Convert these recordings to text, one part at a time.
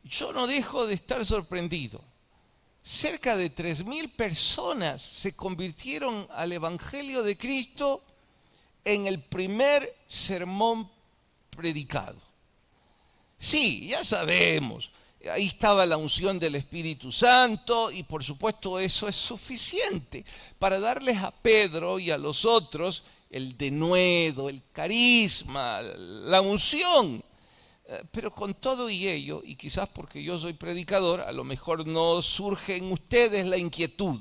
yo no dejo de estar sorprendido. Cerca de 3.000 personas se convirtieron al Evangelio de Cristo en el primer sermón predicado. Sí, ya sabemos, ahí estaba la unción del Espíritu Santo y por supuesto eso es suficiente para darles a Pedro y a los otros el denuedo, el carisma, la unción. Pero con todo y ello, y quizás porque yo soy predicador, a lo mejor no surge en ustedes la inquietud.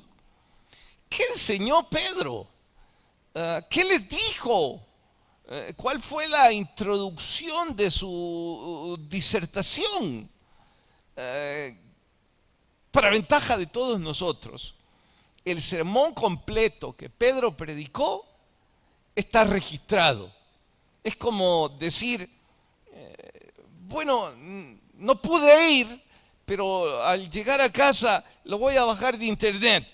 ¿Qué enseñó Pedro? ¿Qué les dijo? ¿Cuál fue la introducción de su disertación? Para ventaja de todos nosotros, el sermón completo que Pedro predicó está registrado. Es como decir, bueno, no pude ir, pero al llegar a casa lo voy a bajar de internet,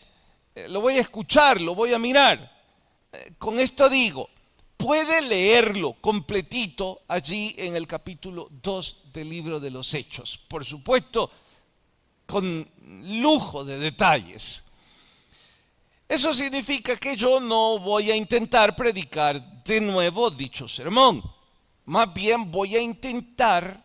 lo voy a escuchar, lo voy a mirar. Con esto digo, puede leerlo completito allí en el capítulo 2 del libro de los Hechos. Por supuesto, con lujo de detalles. Eso significa que yo no voy a intentar predicar de nuevo dicho sermón. Más bien voy a intentar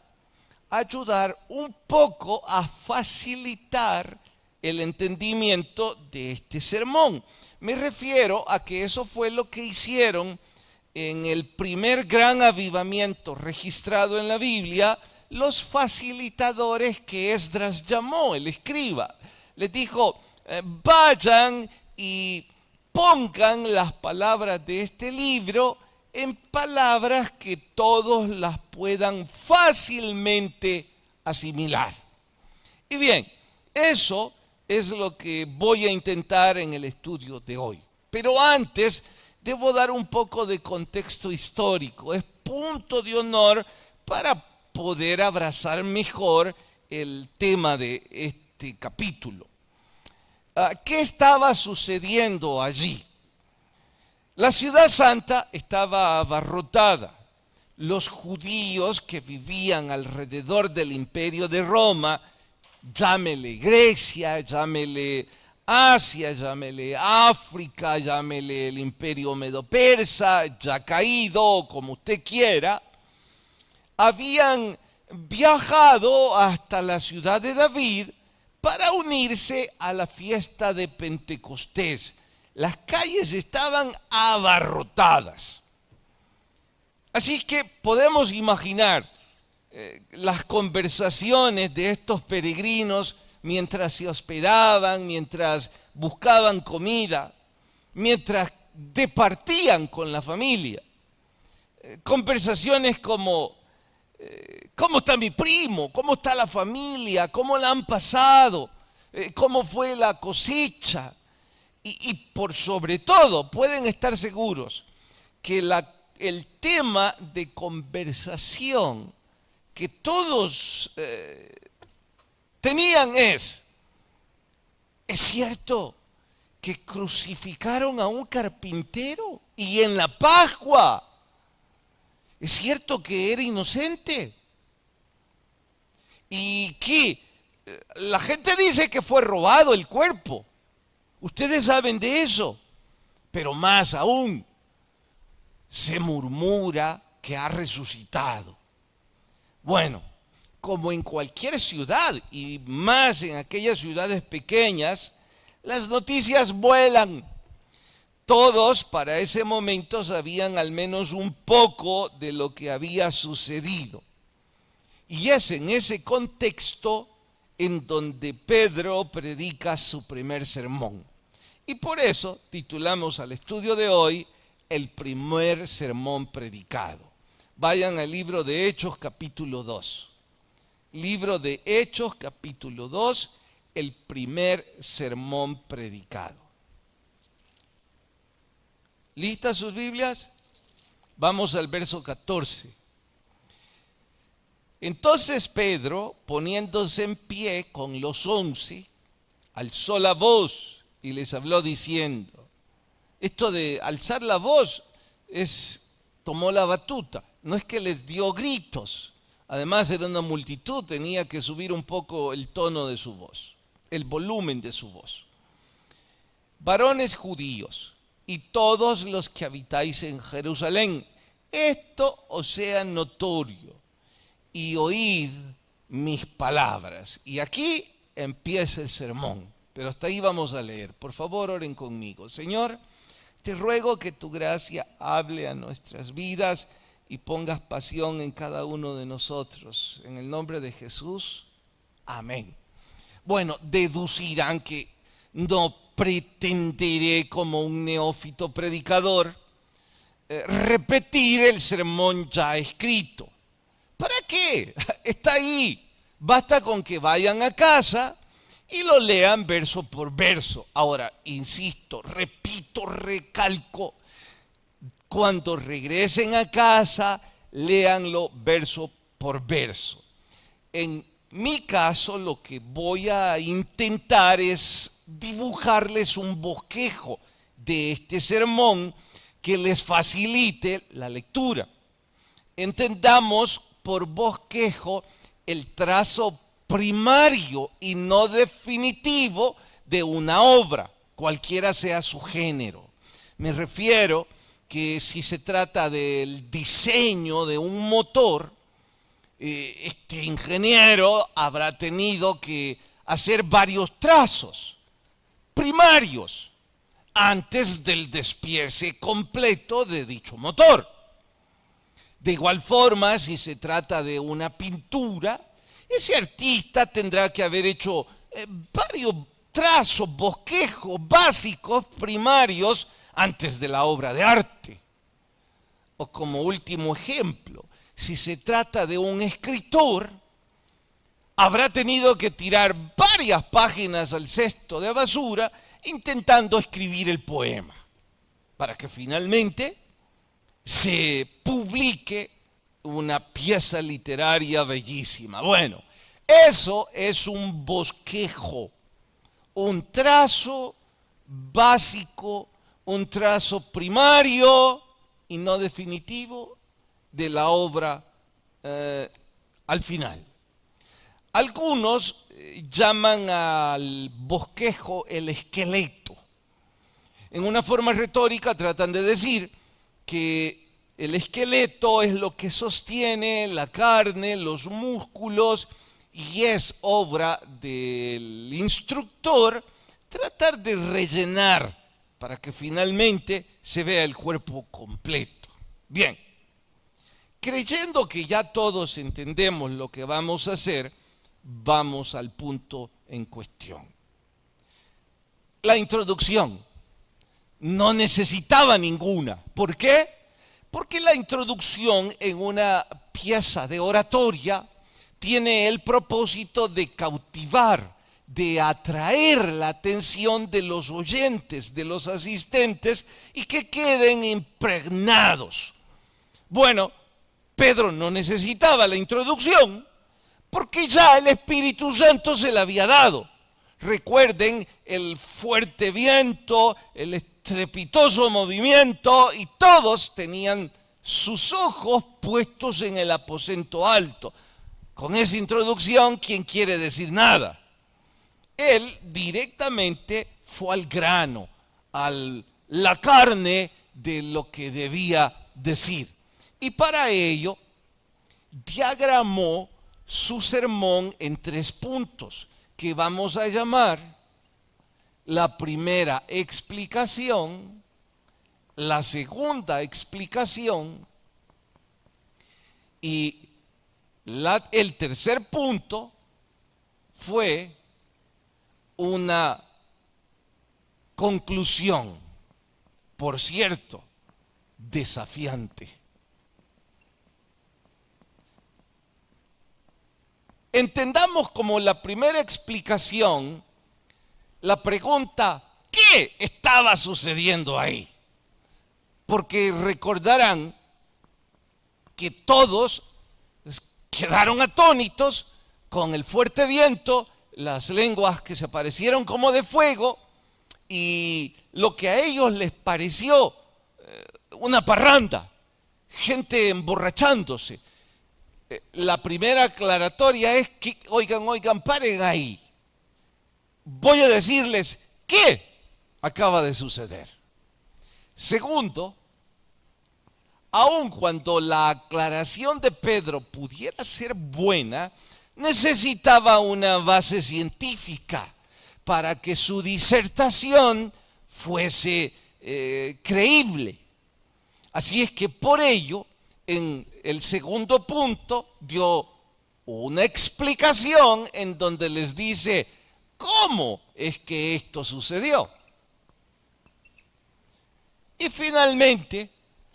ayudar un poco a facilitar el entendimiento de este sermón. Me refiero a que eso fue lo que hicieron en el primer gran avivamiento registrado en la Biblia, los facilitadores que Esdras llamó, el escriba. Les dijo, vayan y pongan las palabras de este libro en palabras que todos las puedan fácilmente asimilar. Y bien, eso es lo que voy a intentar en el estudio de hoy. Pero antes debo dar un poco de contexto histórico. Es punto de honor para poder abrazar mejor el tema de este capítulo. ¿Qué estaba sucediendo allí? La ciudad santa estaba abarrotada. Los judíos que vivían alrededor del imperio de Roma, llámele Grecia, llámele Asia, llámele África, llámele el imperio medo-persa, ya caído, como usted quiera, habían viajado hasta la ciudad de David para unirse a la fiesta de Pentecostés. Las calles estaban abarrotadas. Así que podemos imaginar las conversaciones de estos peregrinos mientras se hospedaban, mientras buscaban comida, mientras departían con la familia. Conversaciones como, ¿cómo está mi primo? ¿Cómo está la familia? ¿Cómo la han pasado? ¿Cómo fue la cosecha? Y por sobre todo, pueden estar seguros que el tema de conversación que todos tenían ¿es cierto que crucificaron a un carpintero y en la Pascua? ¿Es cierto que era inocente? ¿Y qué? La gente dice que fue robado el cuerpo. Ustedes saben de eso, pero más aún, se murmura que ha resucitado. Bueno, como en cualquier ciudad, y más en aquellas ciudades pequeñas, las noticias vuelan. Todos para ese momento sabían al menos un poco de lo que había sucedido. Y es en ese contexto en donde Pedro predica su primer sermón. Y por eso titulamos al estudio de hoy el primer sermón predicado. Vayan al libro de Hechos capítulo 2. Libro de Hechos capítulo 2, el primer sermón predicado. ¿Listas sus Biblias? Vamos al verso 14. Entonces Pedro, poniéndose en pie con los 11, alzó la voz y les habló diciendo, esto de alzar la voz tomó la batuta, no es que les dio gritos, Además era una multitud, tenía que subir un poco el tono de su voz, el volumen de su voz. Varones judíos y todos los que habitáis en Jerusalén, esto os sea notorio y oíd mis palabras. Y aquí empieza el sermón, pero hasta ahí vamos a leer. Por favor, oren conmigo. Señor, te ruego que tu gracia hable a nuestras vidas y pongas pasión en cada uno de nosotros. En el nombre de Jesús, amén. Bueno, deducirán que no pretenderé como un neófito predicador repetir el sermón ya escrito. ¿Para qué? Está ahí. Basta con que vayan a casa y lo lean verso por verso. Ahora, insisto, repito, recalco, cuando regresen a casa, léanlo verso por verso. En mi caso, lo que voy a intentar es dibujarles un bosquejo de este sermón que les facilite la lectura. Entendamos por bosquejo el trazo primario y no definitivo de una obra, cualquiera sea su género. Me refiero que si se trata del diseño de un motor, este ingeniero habrá tenido que hacer varios trazos primarios antes del despiece completo de dicho motor. De igual forma, si se trata de una pintura, ese artista tendrá que haber hecho varios trazos, bosquejos básicos, primarios, antes de la obra de arte. O como último ejemplo, si se trata de un escritor, habrá tenido que tirar varias páginas al cesto de basura intentando escribir el poema, para que finalmente se publique una pieza literaria bellísima. Bueno, eso es un bosquejo, un trazo básico, un trazo primario y no definitivo de la obra al final. Algunos llaman al bosquejo el esqueleto. En una forma retórica tratan de decir que el esqueleto es lo que sostiene la carne, los músculos, y es obra del instructor tratar de rellenar para que finalmente se vea el cuerpo completo. Bien, creyendo que ya todos entendemos lo que vamos a hacer, vamos al punto en cuestión. La introducción. No necesitaba ninguna. ¿Por qué? Porque la introducción en una pieza de oratoria tiene el propósito de cautivar, de atraer la atención de los oyentes, de los asistentes, y que queden impregnados. Bueno, Pedro no necesitaba la introducción porque ya el Espíritu Santo se la había dado. Recuerden el fuerte viento, el estrepitoso movimiento, y todos tenían sus ojos puestos en el aposento alto. Con esa introducción, ¿quién quiere decir nada? Él directamente fue al grano, a la carne de lo que debía decir. Y para ello diagramó su sermón en 3 puntos que vamos a llamar la primera explicación, la segunda explicación y el tercer punto fue una conclusión, por cierto, desafiante. Entendamos como la primera explicación la pregunta, ¿qué estaba sucediendo ahí? Porque recordarán que todos quedaron atónitos con el fuerte viento, las lenguas que se parecieron como de fuego y lo que a ellos les pareció una parranda, gente emborrachándose. La primera aclaratoria es que, oigan, paren ahí. Voy a decirles qué acaba de suceder. Segundo, aun cuando la aclaración de Pedro pudiera ser buena, necesitaba una base científica para que su disertación fuese creíble. Así es que por ello, en el segundo punto, dio una explicación en donde les dice cómo es que esto sucedió. Y finalmente,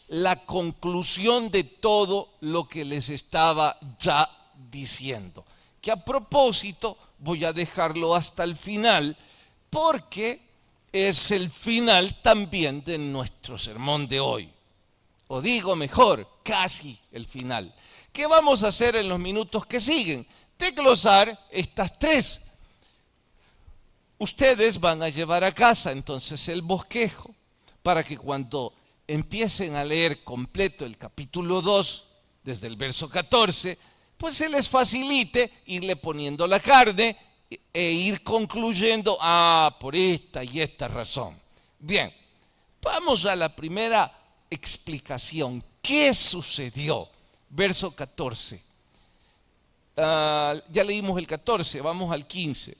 la conclusión de todo lo que les estaba ya diciendo. Que a propósito voy a dejarlo hasta el final, porque es el final también de nuestro sermón de hoy. O digo mejor, casi el final. ¿Qué vamos a hacer en los minutos que siguen? Desglosar estas tres. Ustedes van a llevar a casa entonces el bosquejo para que cuando empiecen a leer completo el capítulo 2, desde el verso 14, pues se les facilite irle poniendo la carne e ir concluyendo, por esta y esta razón. Bien, vamos a la primera explicación. ¿Qué sucedió? Verso 14. Ya leímos el 14, vamos al 15.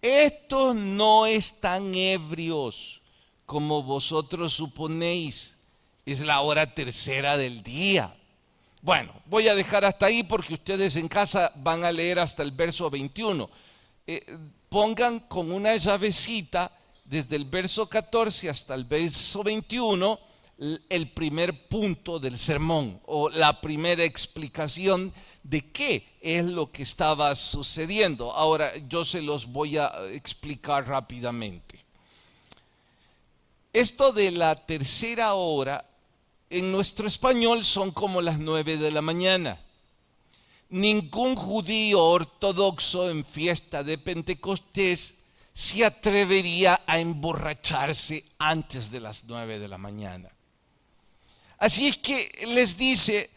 Estos no están ebrios como vosotros suponéis, es la hora tercera del día. Bueno, voy a dejar hasta ahí porque ustedes en casa van a leer hasta el verso 21. Pongan con una llavecita desde el verso 14 hasta el verso 21 el primer punto del sermón o la primera explicación de qué es lo que estaba sucediendo. Ahora yo se los voy a explicar rápidamente. Esto de la tercera hora, en nuestro español son como las 9 de la mañana. Ningún judío ortodoxo en fiesta de Pentecostés se atrevería a emborracharse antes de las 9 de la mañana. Así es que les dice,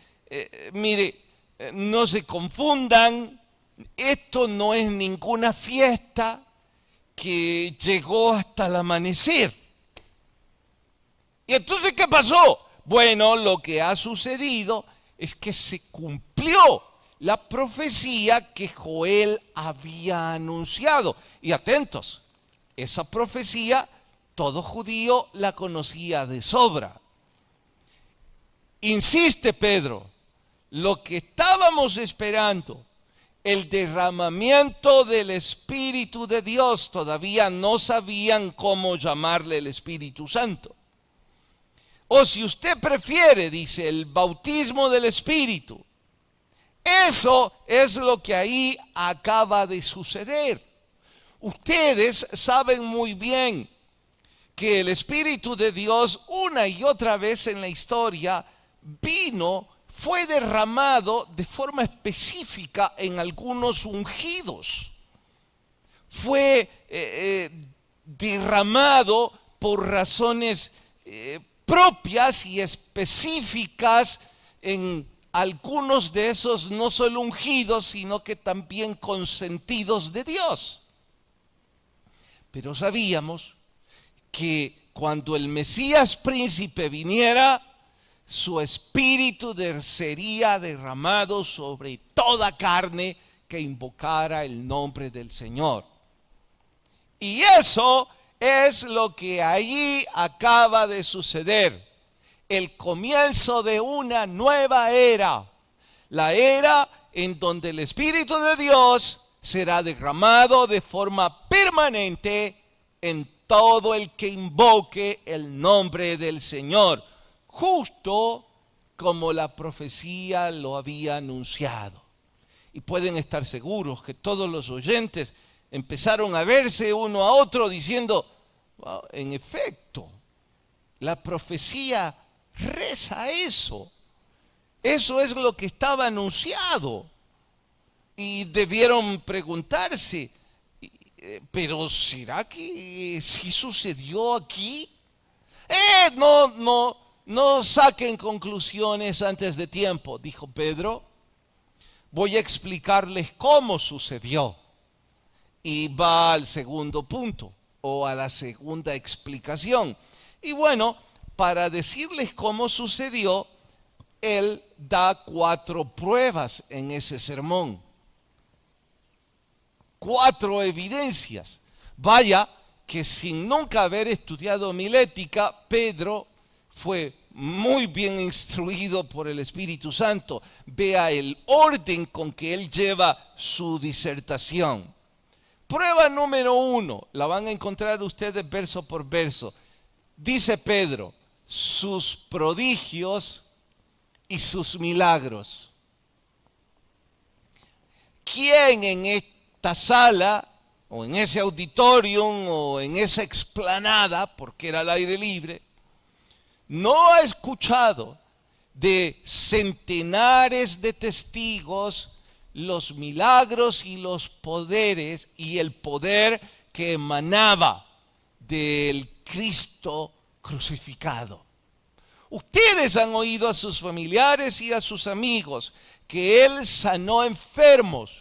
mire, no se confundan, esto no es ninguna fiesta que llegó hasta el amanecer. ¿Y entonces qué pasó? Bueno, lo que ha sucedido es que se cumplió la profecía que Joel había anunciado. Y atentos, esa profecía todo judío la conocía de sobra. Insiste Pedro, lo que estábamos esperando, el derramamiento del Espíritu de Dios, todavía no sabían cómo llamarle el Espíritu Santo. O si usted prefiere, dice, el bautismo del Espíritu. Eso es lo que ahí acaba de suceder. Ustedes saben muy bien que el Espíritu de Dios una y otra vez en la historia fue derramado de forma específica en algunos ungidos. Fue derramado por razones propias y específicas en algunos de esos no solo ungidos, sino que también consentidos de Dios. Pero sabíamos que cuando el Mesías príncipe viniera, su espíritu sería derramado sobre toda carne que invocara el nombre del Señor. Y eso es lo que allí acaba de suceder. El comienzo de una nueva era. La era en donde el Espíritu de Dios será derramado de forma permanente en todo el que invoque el nombre del Señor, justo como la profecía lo había anunciado. Y pueden estar seguros que todos los oyentes empezaron a verse uno a otro diciendo, wow, en efecto, la profecía reza eso. Eso es lo que estaba anunciado. Y debieron preguntarse, pero ¿será que sí sucedió aquí? No saquen conclusiones antes de tiempo, dijo Pedro. voy a explicarles cómo sucedió. Y va al segundo punto, o a la segunda explicación. Y bueno, para decirles cómo sucedió, él da 4 pruebas en ese sermón. 4 evidencias. Vaya que sin nunca haber estudiado homilética, Pedro fue muy bien instruido por el Espíritu Santo. Vea el orden con que él lleva su disertación. Prueba número 1, la van a encontrar ustedes verso por verso. Dice Pedro, sus prodigios y sus milagros. ¿Quién en esta sala, o en ese auditorium, o en esa explanada, porque era al aire libre, no ha escuchado de centenares de testigos los milagros y los poderes y el poder que emanaba del Cristo crucificado? Ustedes han oído a sus familiares y a sus amigos que Él sanó enfermos,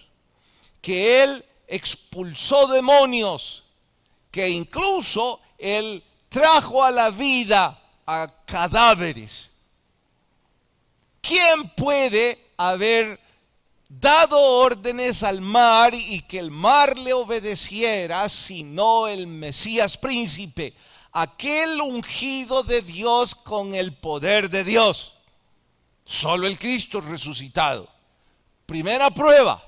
que Él expulsó demonios, que incluso Él trajo a la vida a cadáveres. ¿Quién puede haber dado órdenes al mar y que el mar le obedeciera sino el Mesías príncipe, aquel ungido de Dios con el poder de Dios? Solo el Cristo resucitado. Primera prueba.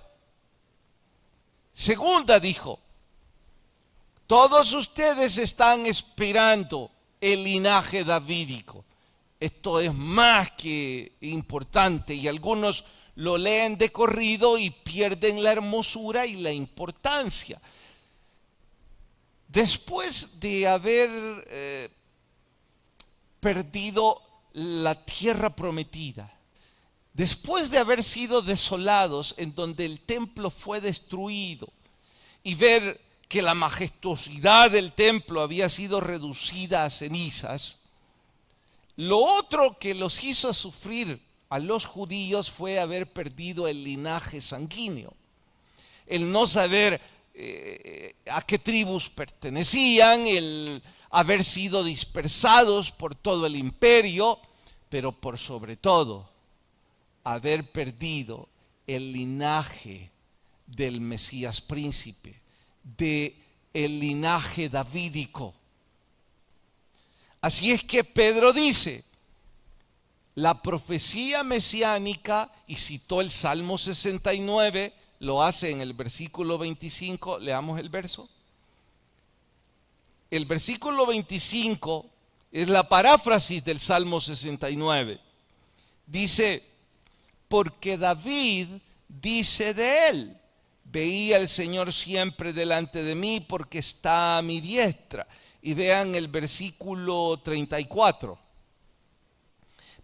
Segunda, dijo, todos ustedes están esperando el linaje davídico. Esto es más que importante y algunos lo leen de corrido y pierden la hermosura y la importancia. Después de haber perdido la tierra prometida, después de haber sido desolados en donde el templo fue destruido y ver que la majestuosidad del templo había sido reducida a cenizas, lo otro que los hizo sufrir a los judíos fue haber perdido el linaje sanguíneo, el no saber a qué tribus pertenecían, el haber sido dispersados por todo el imperio, pero por sobre todo haber perdido el linaje del Mesías príncipe, del linaje davídico. Así es que Pedro dice, la profecía mesiánica, y citó el Salmo 69, lo hace en el versículo 25, leamos el verso. El versículo 25 es la paráfrasis del Salmo 69. Dice, porque David dice de él, veía al Señor siempre delante de mí porque está a mi diestra. Y vean el versículo 34.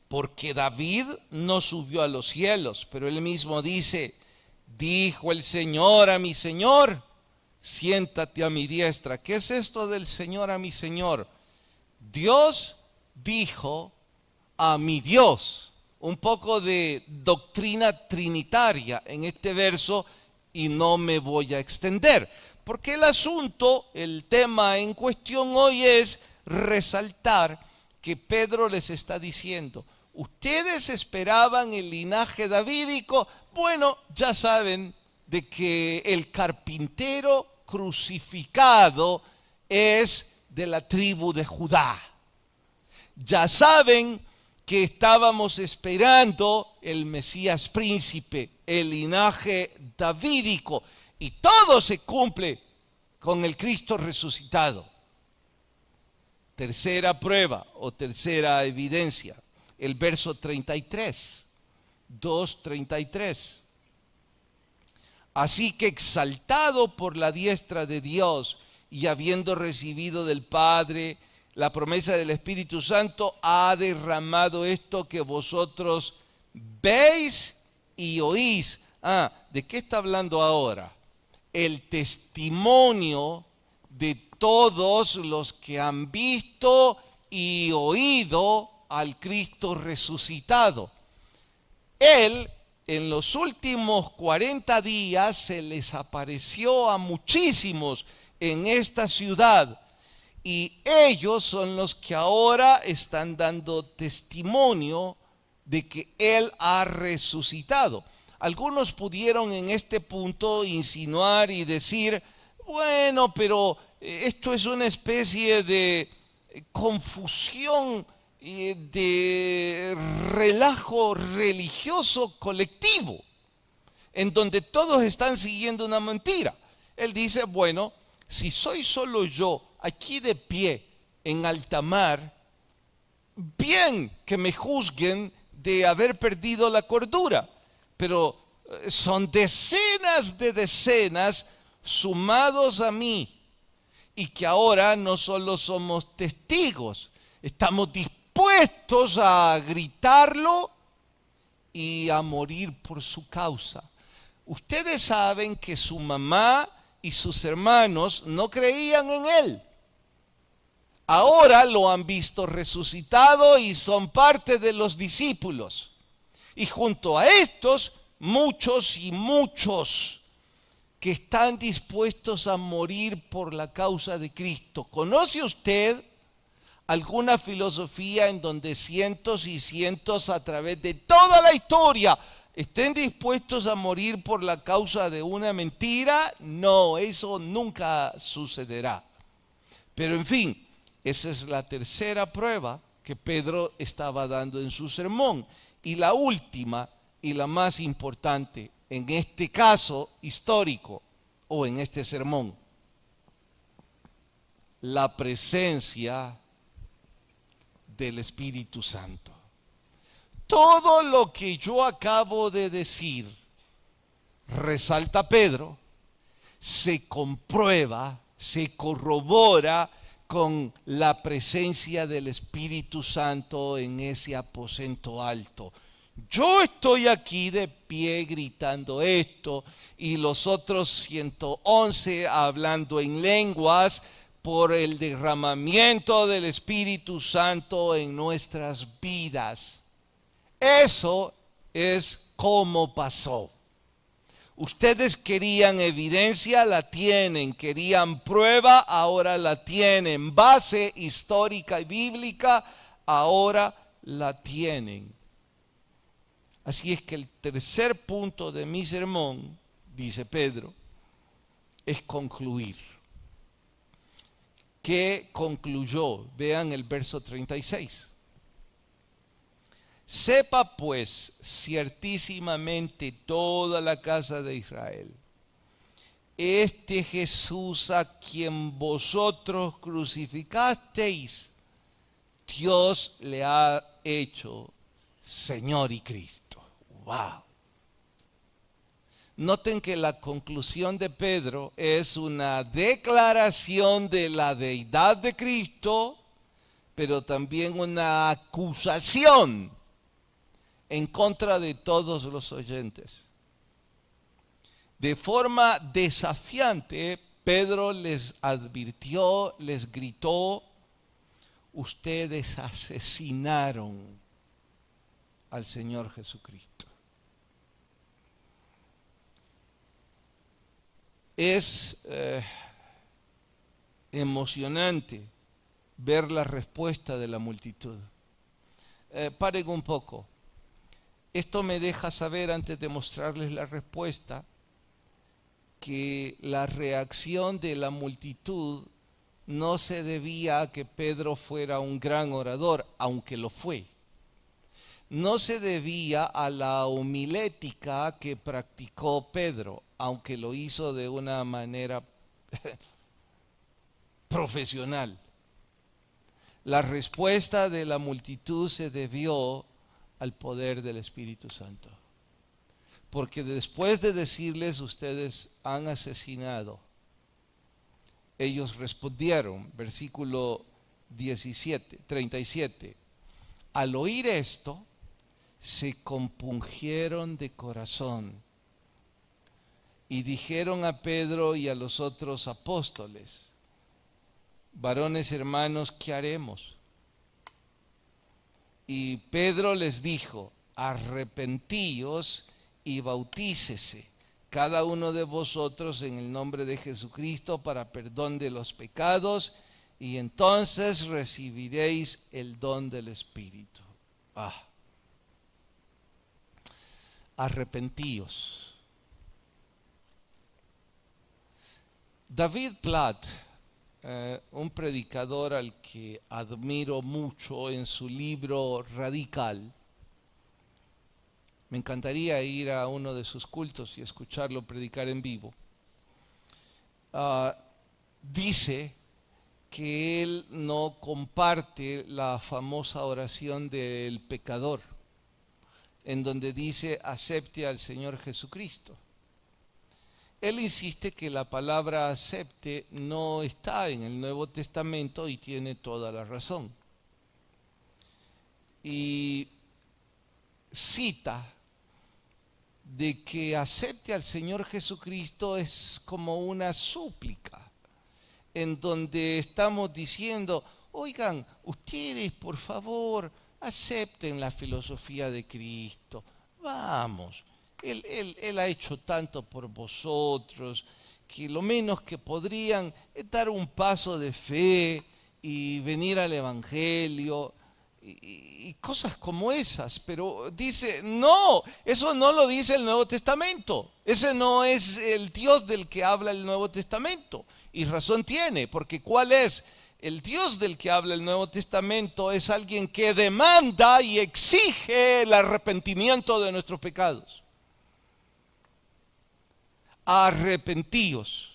Porque David no subió a los cielos, pero él mismo dice, dijo el Señor a mi Señor, siéntate a mi diestra. ¿Qué es esto del Señor a mi Señor? Dios dijo a mi Dios. Un poco de doctrina trinitaria en este verso y no me voy a extender. Porque el asunto, el tema en cuestión hoy es resaltar que Pedro les está diciendo, ustedes esperaban el linaje davídico. Bueno, ya saben de que el carpintero crucificado es de la tribu de Judá. Ya saben que estábamos esperando el Mesías príncipe, el linaje davídico, y todo se cumple con el Cristo resucitado. Tercera prueba o tercera evidencia, el verso 33, 2:33. Así que exaltado por la diestra de Dios y habiendo recibido del Padre la promesa del Espíritu Santo, ha derramado esto que vosotros veis y oís. ¿De qué está hablando ahora? El testimonio de todos los que han visto y oído al Cristo resucitado. Él en los últimos 40 días se les apareció a muchísimos en esta ciudad. Y ellos son los que ahora están dando testimonio de que Él ha resucitado. Algunos pudieron en este punto insinuar y decir, bueno, pero esto es una especie de confusión, de relajo religioso colectivo, en donde todos están siguiendo una mentira. Él dice, bueno, si soy solo yo aquí de pie en alta mar, bien que me juzguen de haber perdido la cordura, pero son decenas de decenas sumados a mí, y que ahora no solo somos testigos, estamos dispuestos a gritarlo y a morir por su causa. Ustedes saben que su mamá y sus hermanos no creían en Él. Ahora lo han visto resucitado y son parte de los discípulos. Y junto a estos, muchos y muchos que están dispuestos a morir por la causa de Cristo. ¿Conoce usted alguna filosofía en donde cientos y cientos a través de toda la historia estén dispuestos a morir por la causa de una mentira? No, eso nunca sucederá. Pero en fin, esa es la tercera prueba que Pedro estaba dando en su sermón. Y la última y la más importante en este caso histórico o en este sermón, la presencia del Espíritu Santo. Todo lo que yo acabo de decir, resalta Pedro, se comprueba, se corrobora con la presencia del Espíritu Santo en ese aposento alto. Yo estoy aquí de pie gritando esto y los otros 111 hablando en lenguas por el derramamiento del Espíritu Santo en nuestras vidas. Eso es como pasó. Ustedes querían evidencia, la tienen. Querían prueba, ahora la tienen. Base histórica y bíblica, ahora la tienen. Así es que el tercer punto de mi sermón, dice Pedro, es concluir. ¿Qué concluyó? Vean el verso 36. Sepa pues ciertísimamente toda la casa de Israel, este Jesús a quien vosotros crucificasteis, Dios le ha hecho Señor y Cristo. ¡Wow! Noten que la conclusión de Pedro es una declaración de la deidad de Cristo, pero también una acusación en contra de todos los oyentes. De forma desafiante, Pedro les advirtió, les gritó, ustedes asesinaron al Señor Jesucristo. Es emocionante ver la respuesta de la multitud. Paren un poco. Esto me deja saber, antes de mostrarles la respuesta, que la reacción de la multitud no se debía a que Pedro fuera un gran orador, aunque lo fue. No se debía a la homilética que practicó Pedro, aunque lo hizo de una manera profesional. La respuesta de la multitud se debió al poder del Espíritu Santo. Porque después de decirles, ustedes han asesinado, ellos respondieron, versículo 37, al oír esto, se compungieron de corazón y dijeron a Pedro y a los otros apóstoles, varones hermanos, ¿qué haremos? Y Pedro les dijo, arrepentíos y bautícese cada uno de vosotros en el nombre de Jesucristo para perdón de los pecados, y entonces recibiréis el don del Espíritu. Arrepentíos. David Platt, un predicador al que admiro mucho, en su libro Radical, me encantaría ir a uno de sus cultos y escucharlo predicar en vivo, dice que él no comparte la famosa oración del pecador, en donde dice acepte al Señor Jesucristo. Él insiste que la palabra acepte no está en el Nuevo Testamento y tiene toda la razón. Y cita de que acepte al Señor Jesucristo es como una súplica, en donde estamos diciendo, oigan, ustedes por favor acepten la filosofía de Cristo, vamos, Él ha hecho tanto por vosotros, que lo menos que podrían es dar un paso de fe y venir al Evangelio, y cosas como esas. Pero dice, no, eso no lo dice el Nuevo Testamento. Ese no es el Dios del que habla el Nuevo Testamento. Y razón tiene, porque ¿cuál es? El Dios del que habla el Nuevo Testamento es alguien que demanda y exige el arrepentimiento de nuestros pecados. Arrepentíos.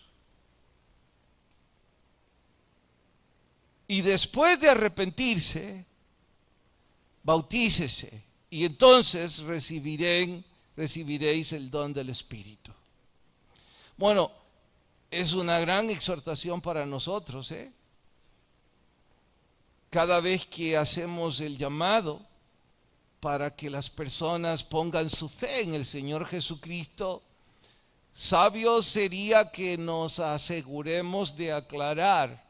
Y después de arrepentirse, bautícese, y entonces recibiréis el don del Espíritu. Bueno, es una gran exhortación para nosotros, Cada vez que hacemos el llamado para que las personas pongan su fe en el Señor Jesucristo, sabio sería que nos aseguremos de aclarar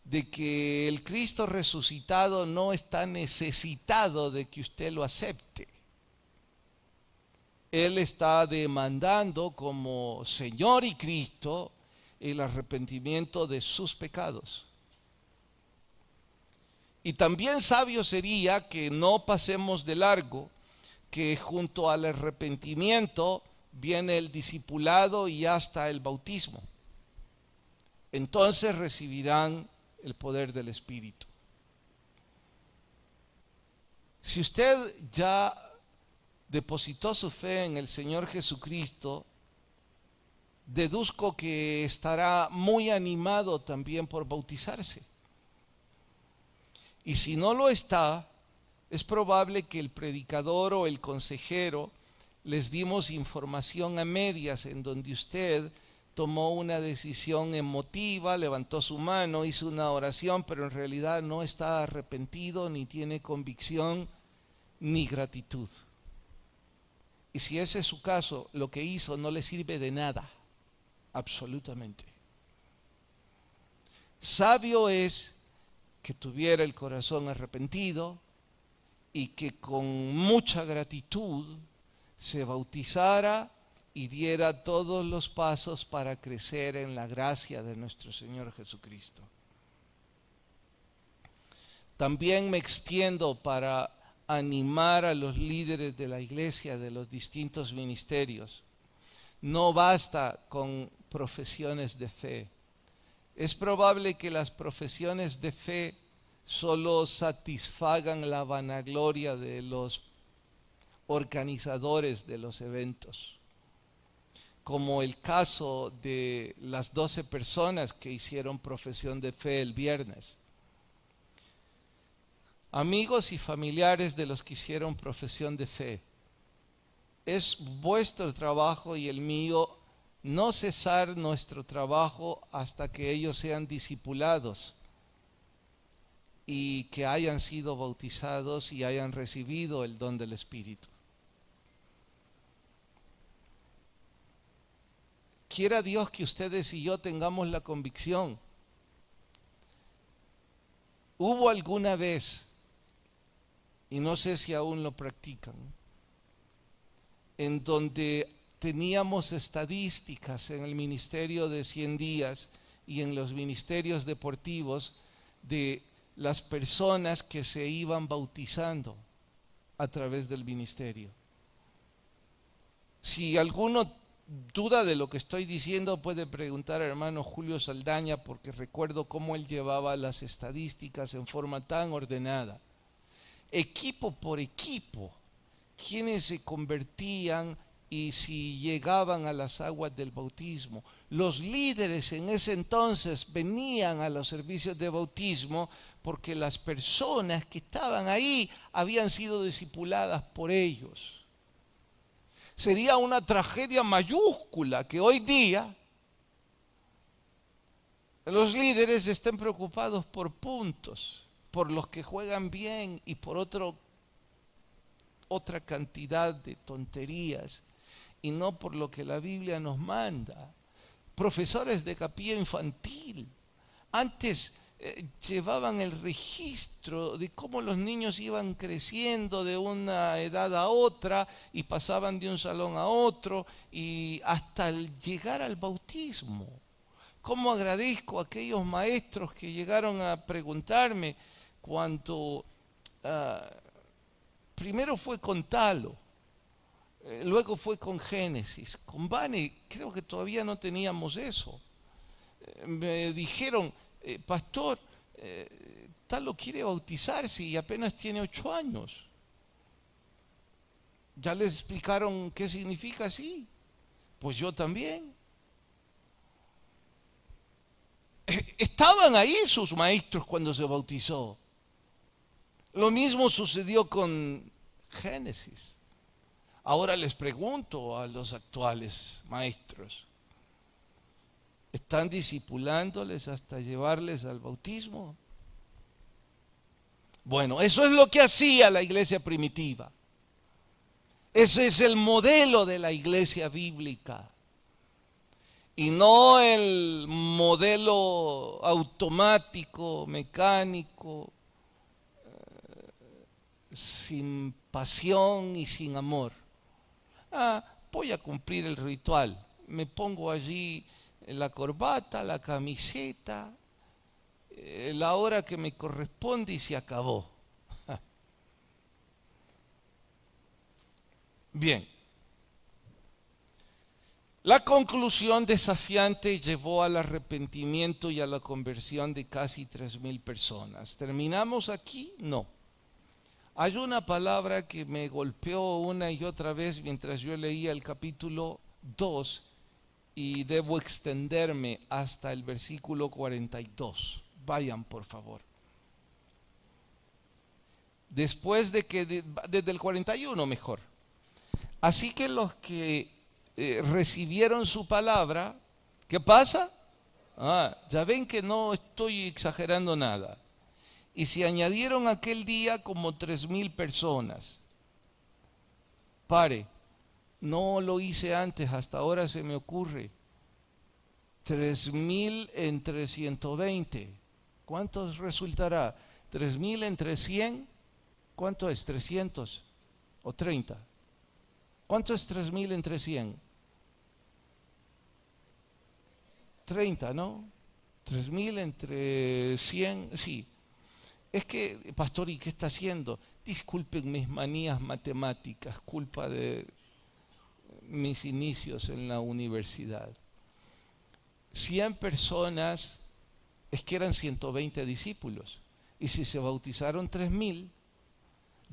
de que el Cristo resucitado no está necesitado de que usted lo acepte. Él está demandando como Señor y Cristo el arrepentimiento de sus pecados. Y también sabio sería que no pasemos de largo, que junto al arrepentimiento viene el discipulado y hasta el bautismo. Entonces recibirán el poder del Espíritu. Si usted ya depositó su fe en el Señor Jesucristo, deduzco que estará muy animado también por bautizarse. Y si no lo está, es probable que el predicador o el consejero les dimos información a medias, en donde usted tomó una decisión emotiva, levantó su mano, hizo una oración, pero en realidad no está arrepentido, ni tiene convicción, ni gratitud. Y si ese es su caso, lo que hizo no le sirve de nada, absolutamente. Sabio es que tuviera el corazón arrepentido y que con mucha gratitud se bautizara y diera todos los pasos para crecer en la gracia de nuestro Señor Jesucristo. También me extiendo para animar a los líderes de la iglesia, de los distintos ministerios. No basta con profesiones de fe. Es probable que las profesiones de fe solo satisfagan la vanagloria de los organizadores de los eventos, como el caso de las 12 personas que hicieron profesión de fe el viernes. Amigos y familiares de los que hicieron profesión de fe, es vuestro trabajo y el mío no cesar nuestro trabajo hasta que ellos sean discipulados y que hayan sido bautizados y hayan recibido el don del Espíritu. Quiera Dios que ustedes y yo tengamos la convicción. Hubo alguna vez, y no sé si aún lo practican, en donde teníamos estadísticas en el ministerio de 100 días y en los ministerios deportivos de las personas que se iban bautizando a través del ministerio. Si alguno duda de lo que estoy diciendo, puede preguntar al hermano Julio Saldaña, porque recuerdo cómo él llevaba las estadísticas en forma tan ordenada. Equipo por equipo, quienes se convertían y si llegaban a las aguas del bautismo. Los líderes en ese entonces venían a los servicios de bautismo porque las personas que estaban ahí habían sido discipuladas por ellos. Sería una tragedia mayúscula que hoy día los líderes estén preocupados por puntos, por los que juegan bien y por otra cantidad de tonterías, y no por lo que la Biblia nos manda. Profesores de capilla infantil antes llevaban el registro de cómo los niños iban creciendo de una edad a otra y pasaban de un salón a otro y hasta llegar al bautismo. Cómo agradezco a aquellos maestros que llegaron a preguntarme cuando primero fue con Talo, luego fue con Génesis. Con Vane creo que todavía no teníamos eso. Me dijeron, pastor, Talo quiere bautizarse y apenas tiene 8 años. ¿Ya les explicaron qué significa así? Pues yo también. Estaban ahí sus maestros cuando se bautizó. Lo mismo sucedió con Génesis. Ahora les pregunto a los actuales maestros, ¿están discipulándoles hasta llevarles al bautismo? Bueno, eso es lo que hacía la iglesia primitiva. Ese es el modelo de la iglesia bíblica. Y no el modelo automático, mecánico, sin pasión y sin amor. Voy a cumplir el ritual. Me pongo allí la corbata, la camiseta, la hora que me corresponde y se acabó. Bien. La conclusión desafiante llevó al arrepentimiento y a la conversión de casi 3,000 personas. ¿Terminamos aquí? No. Hay una palabra que me golpeó una y otra vez mientras yo leía el capítulo 2 y debo extenderme hasta el versículo 42. Vayan, por favor. Después de que, desde el 41 mejor. Así que los que recibieron su palabra, ¿qué pasa? Ya ven que no estoy exagerando nada. Y se añadieron aquel día como 3,000 personas. No lo hice antes, hasta ahora se me ocurre. 3,000 entre 120. ¿Cuántos resultará? 3,000 entre 100. ¿Cuánto es? 300 o 30. ¿Cuánto es 3,000 entre 100? 30, ¿no? 3,000 entre 100, sí. Es que, pastor, ¿y qué está haciendo? Disculpen mis manías matemáticas, culpa de mis inicios en la universidad. 100 personas, es que eran 120 discípulos. Y si se bautizaron 3,000,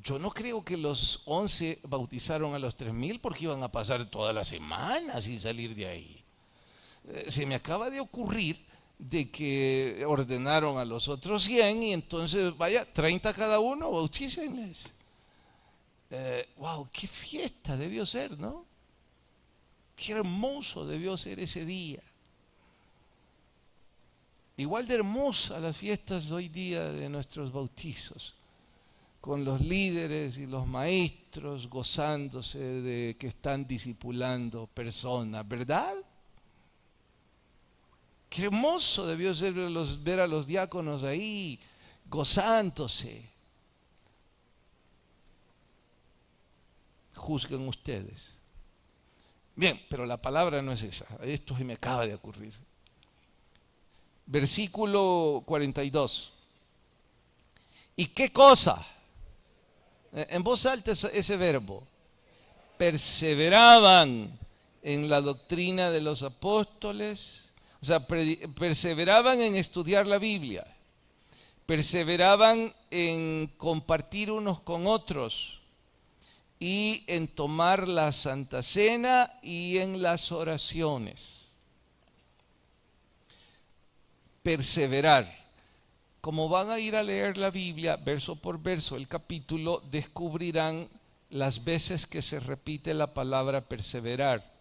yo no creo que los 11 bautizaron a los 3,000 porque iban a pasar toda la semana sin salir de ahí. Se me acaba de ocurrir de que ordenaron a los otros 100 y entonces, vaya, 30 cada uno, bautícenles. Wow, qué fiesta debió ser, ¿no? Qué hermoso debió ser ese día. Igual de hermosa las fiestas hoy día de nuestros bautizos, con los líderes y los maestros gozándose de que están discipulando personas, ¿verdad? Qué hermoso debió ser ver a los diáconos ahí gozándose. Juzguen ustedes. Bien, pero la palabra no es esa. Esto se me acaba de ocurrir. Versículo 42. ¿Y qué cosa? En voz alta ese verbo. Perseveraban en la doctrina de los apóstoles. O sea, perseveraban en estudiar la Biblia. Perseveraban en compartir unos con otros y en tomar la Santa Cena y en las oraciones. Perseverar. Como van a ir a leer la Biblia verso por verso, el capítulo, descubrirán las veces que se repite la palabra perseverar.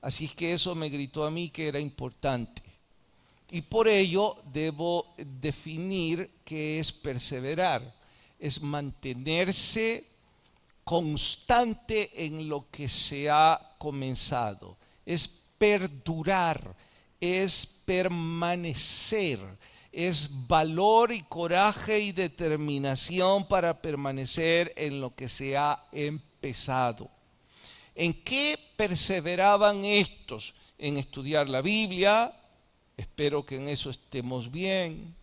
Así es que eso me gritó a mí que era importante. Y por ello debo definir qué es perseverar. Es mantenerse constante en lo que se ha comenzado. Es perdurar, es permanecer. Es valor y coraje y determinación para permanecer en lo que se ha empezado. ¿En qué perseveraban estos? En estudiar la Biblia. Espero que en eso estemos bien.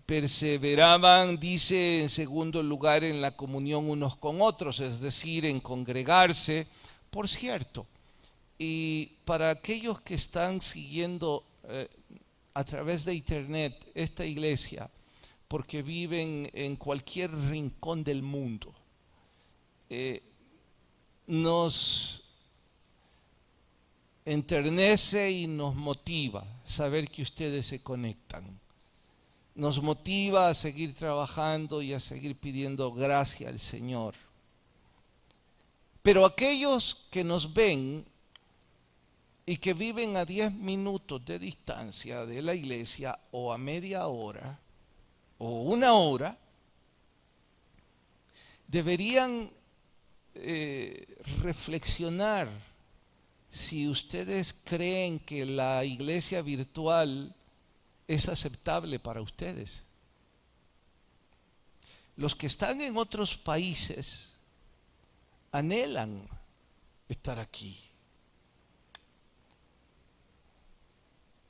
Perseveraban, dice, en segundo lugar, en la comunión unos con otros, es decir, en congregarse. Por cierto, y para aquellos que están siguiendo a través de internet esta iglesia, porque viven en cualquier rincón del mundo, nos enternece y nos motiva saber que ustedes se conectan. Nos motiva a seguir trabajando y a seguir pidiendo gracia al Señor. Pero aquellos que nos ven y que viven a 10 minutos de distancia de la iglesia, o a media hora, o una hora, deberían reflexionar si ustedes creen que la iglesia virtual es aceptable para ustedes. Los que están en otros países anhelan estar aquí.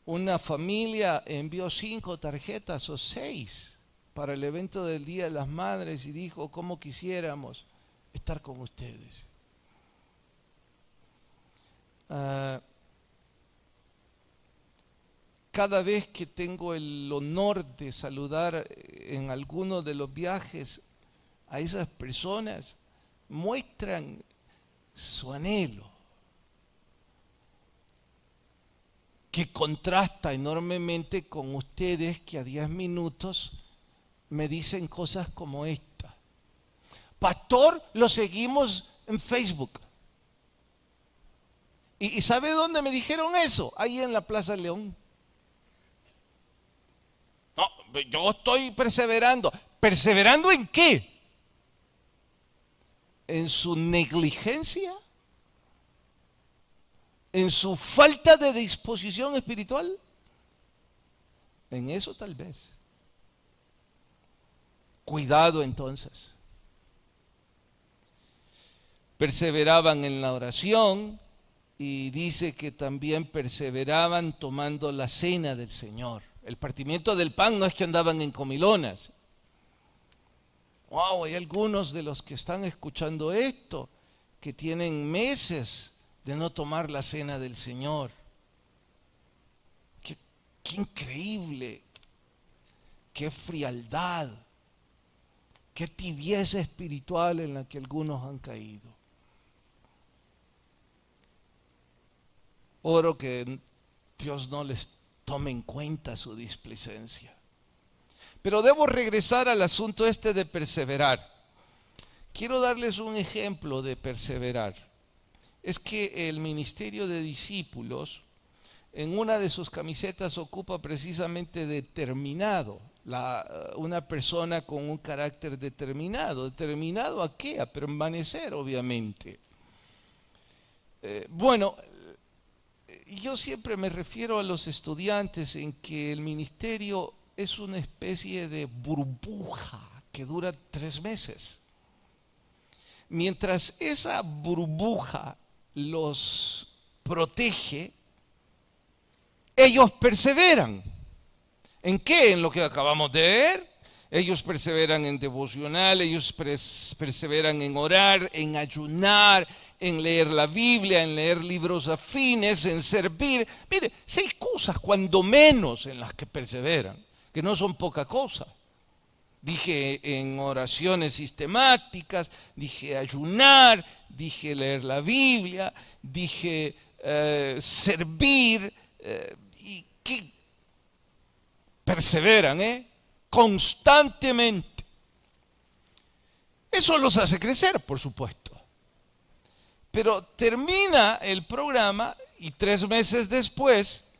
Una familia envió 5 tarjetas o 6 para el evento del Día de las Madres y dijo: cómo quisiéramos estar con ustedes. Cada vez que tengo el honor de saludar en alguno de los viajes a esas personas, muestran su anhelo, que contrasta enormemente con ustedes que a 10 minutos me dicen cosas como esta: pastor, lo seguimos en Facebook. ¿Y sabe dónde me dijeron eso? Ahí en la Plaza León. No, yo estoy perseverando. ¿Perseverando en qué? ¿En su negligencia? ¿En su falta de disposición espiritual? En eso tal vez. Cuidado entonces. Perseveraban en la oración y dice que también perseveraban tomando la cena del Señor. El partimiento del pan no es que andaban en comilonas. Wow, hay algunos de los que están escuchando esto que tienen meses de no tomar la cena del Señor. Qué increíble, qué frialdad, qué tibieza espiritual en la que algunos han caído. Oro que Dios no les tome en cuenta su displicencia. Pero debo regresar al asunto este de perseverar. Quiero darles un ejemplo de perseverar. Es que el ministerio de discípulos en una de sus camisetas ocupa precisamente determinado, una persona con un carácter determinado. ¿Determinado a qué? A permanecer, obviamente. Yo siempre me refiero a los estudiantes en que el ministerio es una especie de burbuja que dura 3 meses. Mientras esa burbuja los protege, ellos perseveran. ¿En qué? En lo que acabamos de ver. Ellos perseveran en devocional, ellos perseveran en orar, en ayunar, en leer la Biblia, en leer libros afines, en servir. Mire, 6 cosas cuando menos en las que perseveran, que no son poca cosa. Dije en oraciones sistemáticas, dije ayunar, dije leer la Biblia, dije servir y que perseveran, constantemente. Eso los hace crecer, por supuesto. Pero termina el programa y 3 meses después,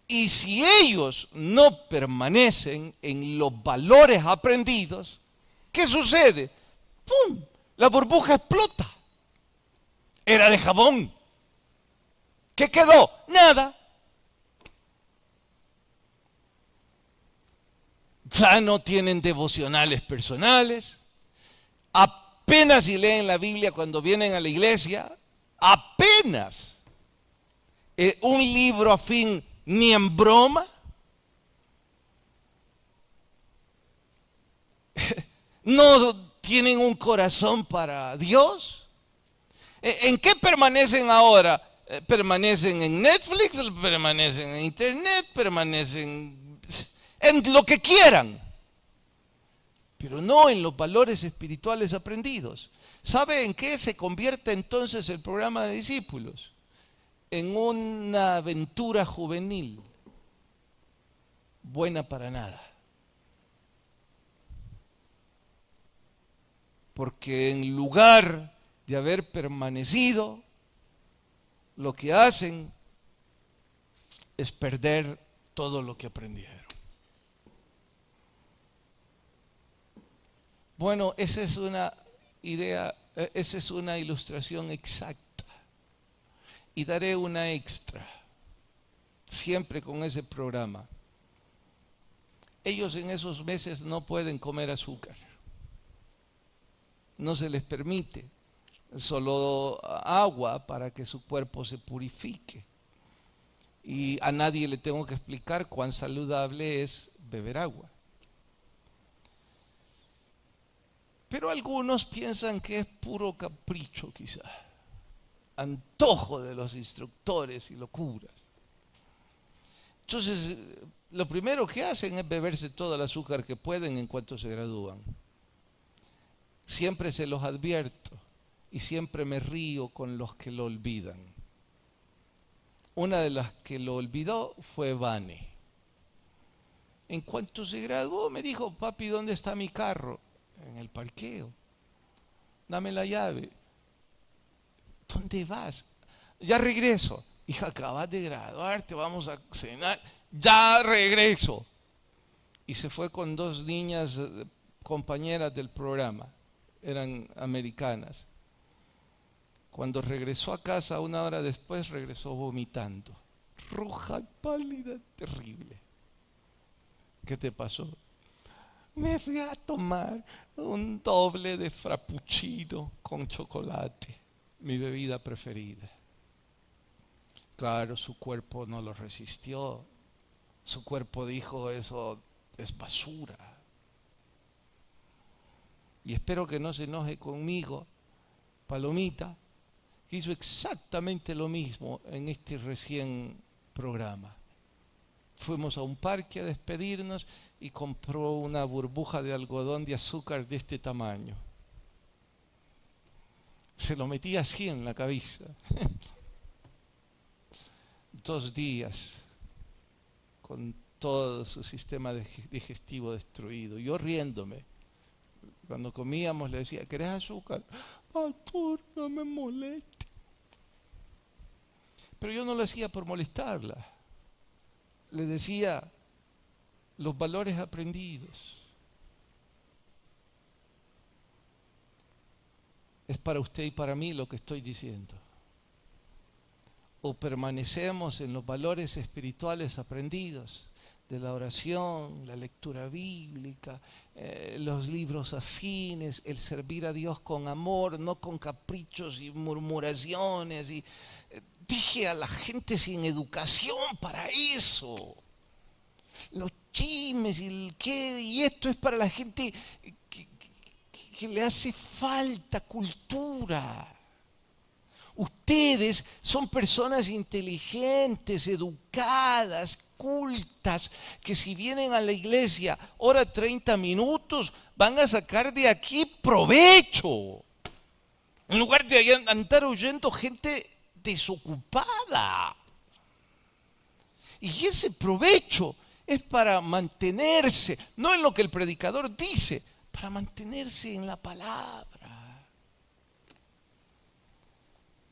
y si ellos no permanecen en los valores aprendidos, ¿qué sucede? ¡Pum! La burbuja explota. Era de jabón. ¿Qué quedó? Nada. Ya no tienen devocionales personales. Apenas si leen la Biblia cuando vienen a la iglesia. Apenas. Un libro afín ni en broma. No tienen un corazón para Dios. ¿En qué permanecen ahora? Permanecen en Netflix, permanecen en Internet, permanecen en lo que quieran, pero no en los valores espirituales aprendidos. ¿Sabe en qué se convierte entonces el programa de discípulos? En una aventura juvenil, buena para nada. Porque en lugar de haber permanecido, lo que hacen es perder todo lo que aprendieron. Bueno, esa es una idea, esa es una ilustración exacta. Y daré una extra, siempre con ese programa. Ellos en esos meses no pueden comer azúcar. No se les permite. Solo agua para que su cuerpo se purifique. Y a nadie le tengo que explicar cuán saludable es beber agua. Pero algunos piensan que es puro capricho quizás, antojo de los instructores y locuras. Entonces, lo primero que hacen es beberse todo el azúcar que pueden en cuanto se gradúan. Siempre se los advierto y siempre me río con los que lo olvidan. Una de las que lo olvidó fue Vane. En cuanto se graduó me dijo: papi, ¿dónde está mi carro? En el parqueo. Dame la llave. ¿Dónde vas? Ya regreso. Hija, acabas de graduarte, vamos a cenar. Ya regreso. Y se fue con 2 niñas compañeras del programa. Eran americanas. Cuando regresó a casa 1 hora después, regresó vomitando. Roja y pálida, terrible. ¿Qué te pasó? Me fui a tomar un doble de frappuccino con chocolate, mi bebida preferida. Claro, su cuerpo no lo resistió. Su cuerpo dijo: eso es basura. Y espero que no se enoje conmigo, Palomita, que hizo exactamente lo mismo en este recién programa. Fuimos a un parque a despedirnos y compró una burbuja de algodón de azúcar de este tamaño. Se lo metía así en la cabeza. 2 días con todo su sistema digestivo destruido. Yo riéndome. Cuando comíamos le decía: ¿querés azúcar? Pastor, no me moleste. Pero yo no lo hacía por molestarla. Le decía los valores aprendidos. Es para usted y para mí lo que estoy diciendo. O permanecemos en los valores espirituales aprendidos, de la oración, la lectura bíblica, los libros afines, el servir a Dios con amor, no con caprichos y murmuraciones. Dije a la gente sin educación para eso. Los chismes y el qué, y esto es para la gente que le hace falta cultura. Ustedes son personas inteligentes, educadas, cultas, que si vienen a la iglesia hora 30 minutos, van a sacar de aquí provecho. En lugar de andar oyendo gente desocupada. Y ese provecho es para mantenerse, no en lo que el predicador dice, para mantenerse en la palabra.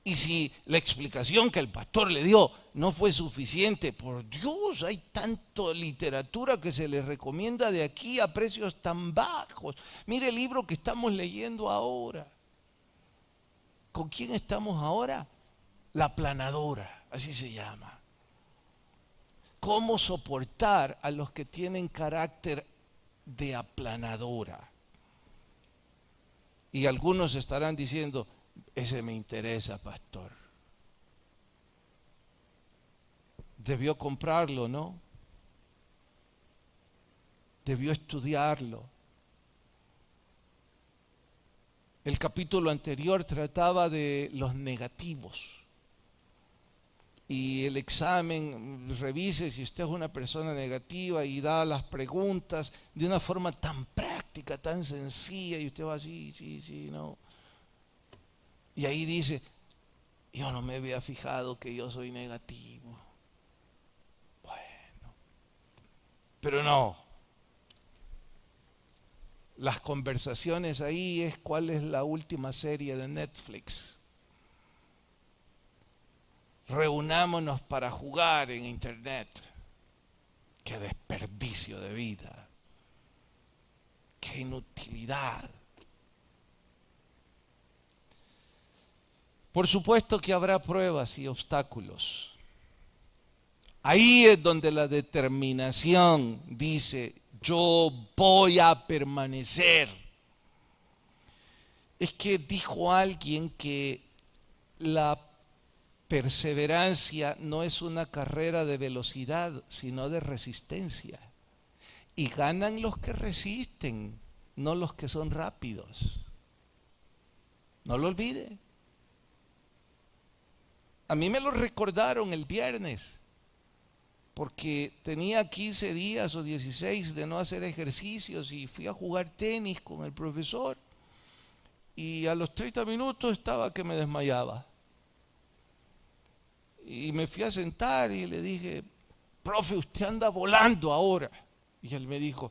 Y si la explicación que el pastor le dio no fue suficiente, por Dios, hay tanta literatura que se les recomienda de aquí a precios tan bajos. Mire el libro que estamos leyendo ahora. ¿Con quién estamos ahora? La aplanadora, así se llama. ¿Cómo soportar a los que tienen carácter de aplanadora? Y algunos estarán diciendo, ese me interesa, pastor. Debió comprarlo, ¿no? Debió estudiarlo. El capítulo anterior trataba de los negativos. Y el examen, revise si usted es una persona negativa y da las preguntas de una forma tan práctica, tan sencilla, y usted va así, sí, no. Y ahí dice, yo no me había fijado que yo soy negativo. Bueno, pero no. Las conversaciones ahí es cuál es la última serie de Netflix. Reunámonos para jugar en internet. Qué desperdicio de vida. Qué inutilidad. Por supuesto que habrá pruebas y obstáculos. Ahí es donde la determinación dice, yo voy a permanecer. Es que dijo alguien que la perseverancia no es una carrera de velocidad, sino de resistencia. Y ganan los que resisten, no los que son rápidos. No lo olvide. A mí me lo recordaron el viernes, porque tenía 15 días o 16 de no hacer ejercicios y fui a jugar tenis con el profesor y a los 30 minutos estaba que me desmayaba. Y me fui a sentar y le dije, profe, usted anda volando ahora. Y él me dijo,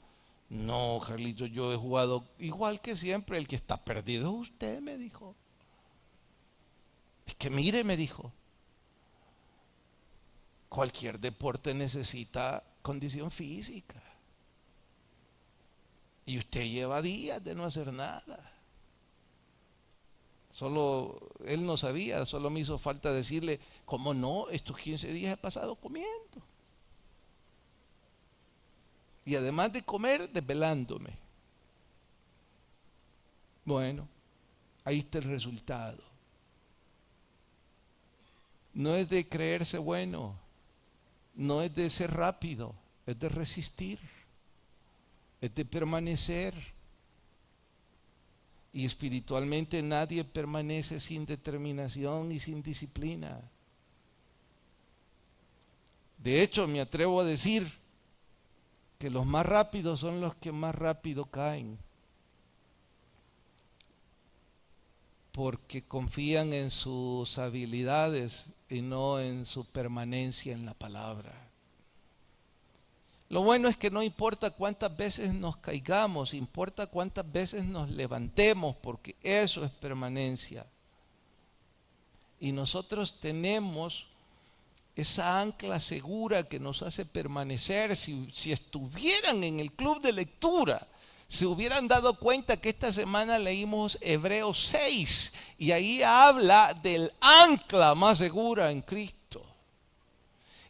no, Carlito, yo he jugado igual que siempre, el que está perdido es usted, me dijo. Es que mire, me dijo, cualquier deporte necesita condición física. Y usted lleva días de no hacer nada. Solo, él no sabía, solo me hizo falta decirle, ¿cómo no? Estos 15 días he pasado comiendo. Y además de comer, desvelándome. Bueno, ahí está el resultado. No es de creerse bueno, no es de ser rápido, es de resistir, es de permanecer. Y espiritualmente nadie permanece sin determinación y sin disciplina. De hecho, me atrevo a decir que los más rápidos son los que más rápido caen, porque confían en sus habilidades y no en su permanencia en la palabra. Lo bueno es que no importa cuántas veces nos caigamos, importa cuántas veces nos levantemos, porque eso es permanencia. Y nosotros tenemos esa ancla segura que nos hace permanecer. Si estuvieran en el club de lectura, se hubieran dado cuenta que esta semana leímos Hebreos 6 y ahí habla del ancla más segura en Cristo.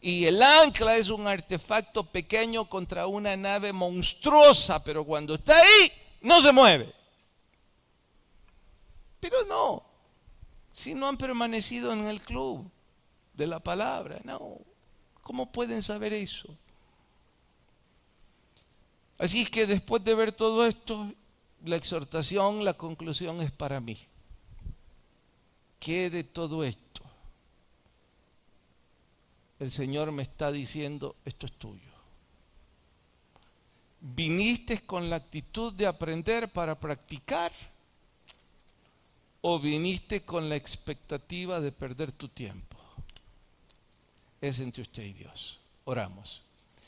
Y el ancla es un artefacto pequeño contra una nave monstruosa, pero cuando está ahí, no se mueve. Pero no, si no han permanecido en el club de la palabra, no. ¿Cómo pueden saber eso? Así es que después de ver todo esto, la exhortación, la conclusión es para mí. ¿Qué de todo esto? El Señor me está diciendo, esto es tuyo. ¿Viniste con la actitud de aprender para practicar? ¿O viniste con la expectativa de perder tu tiempo? Es entre usted y Dios. Oramos.